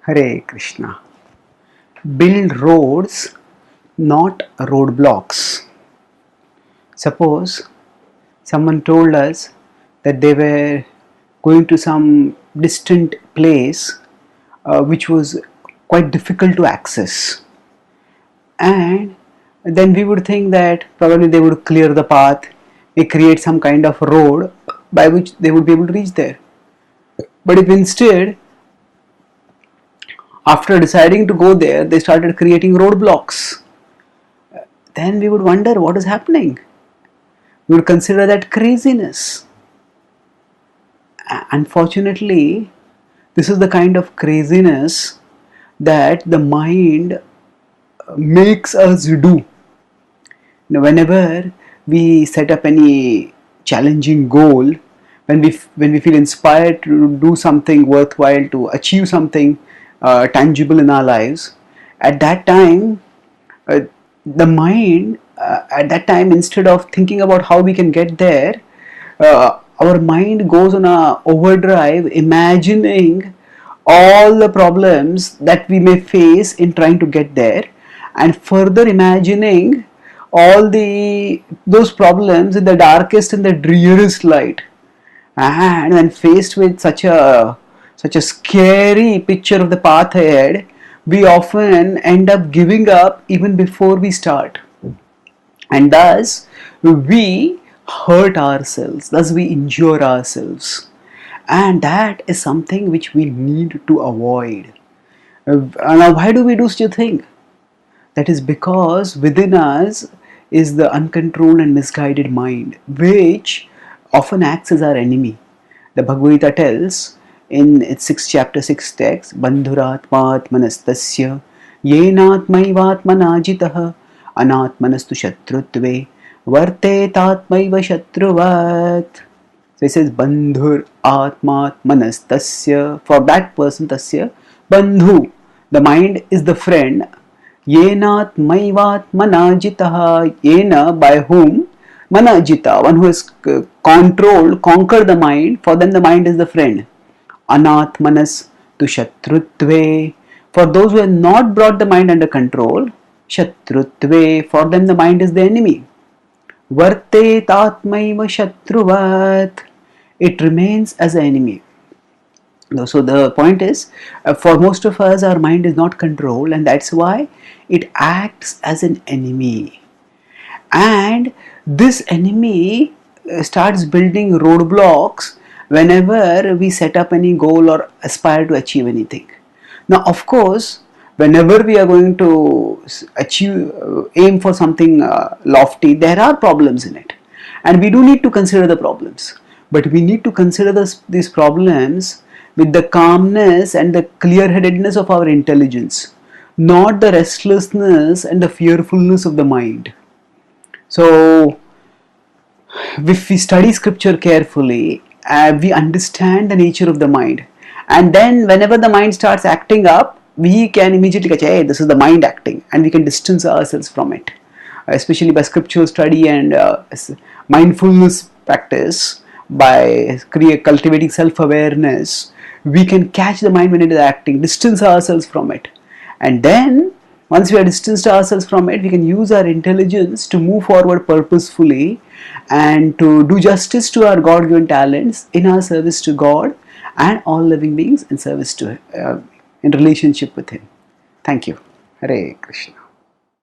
Hare Krishna. Build roads, not roadblocks. Suppose someone told us that they were going to some distant place which was quite difficult to access, and then we would think that probably they would clear the path, they create some kind of road by which they would be able to reach there. But if instead, after deciding to go there, they started creating roadblocks, then we would wonder what is happening. We would consider that craziness. Unfortunately, this is the kind of craziness that the mind makes us do. Whenever we set up any challenging goal, when we feel inspired to do something worthwhile, to achieve something tangible in our lives, at that time, the mind, at that time, instead of thinking about how we can get there, our mind goes on a overdrive, imagining all the problems that we may face in trying to get there, and further imagining all those problems in the darkest and the dreariest light. And when faced with such a scary picture of the path ahead, we often end up giving up even before we start, and thus we hurt ourselves, thus we injure ourselves, and that is something which we need to avoid. Now, why do we do such a thing? That is because within us is the uncontrolled and misguided mind, which often acts as our enemy. The Bhagavad-gita tells in its 6th chapter, 6th text, Bandhuratmatmanastasya yenatmaivatmanajitah anatmanastu shatrutve vartetatmaiva shatruvat. So it says Bandhur Atmatmanastasya. For that person, Tasya, Bandhu, the mind is the friend. Yenat maivat manajitaha, yena, by whom, manajita, one who has conquered the mind, for them the mind is the friend. Anatmanas tu shatrutve, for those who have not brought the mind under control, shatrutve, for them the mind is the enemy. Varte tatmaiva shatruvat, it remains as an enemy. So the point is, for most of us, our mind is not controlled, and that's why it acts as an enemy. And this enemy starts building roadblocks whenever we set up any goal or aspire to achieve anything. Now, of course, whenever we are going to aim for something lofty, there are problems in it, and we do need to consider the problems. But we need to consider these problems with the calmness and the clear-headedness of our intelligence, not the restlessness and the fearfulness of the mind. So, if we study scripture carefully, we understand the nature of the mind, and then whenever the mind starts acting up, we can immediately catch, hey, this is the mind acting, and we can distance ourselves from it. Especially by scriptural study and mindfulness practice, by cultivating self-awareness, we can catch the mind when it is acting, distance ourselves from it, and then once we have distanced ourselves from it, we can use our intelligence to move forward purposefully and to do justice to our God-given talents in our service to God and all living beings in service to in relationship with Him. Thank you. Hare Krishna.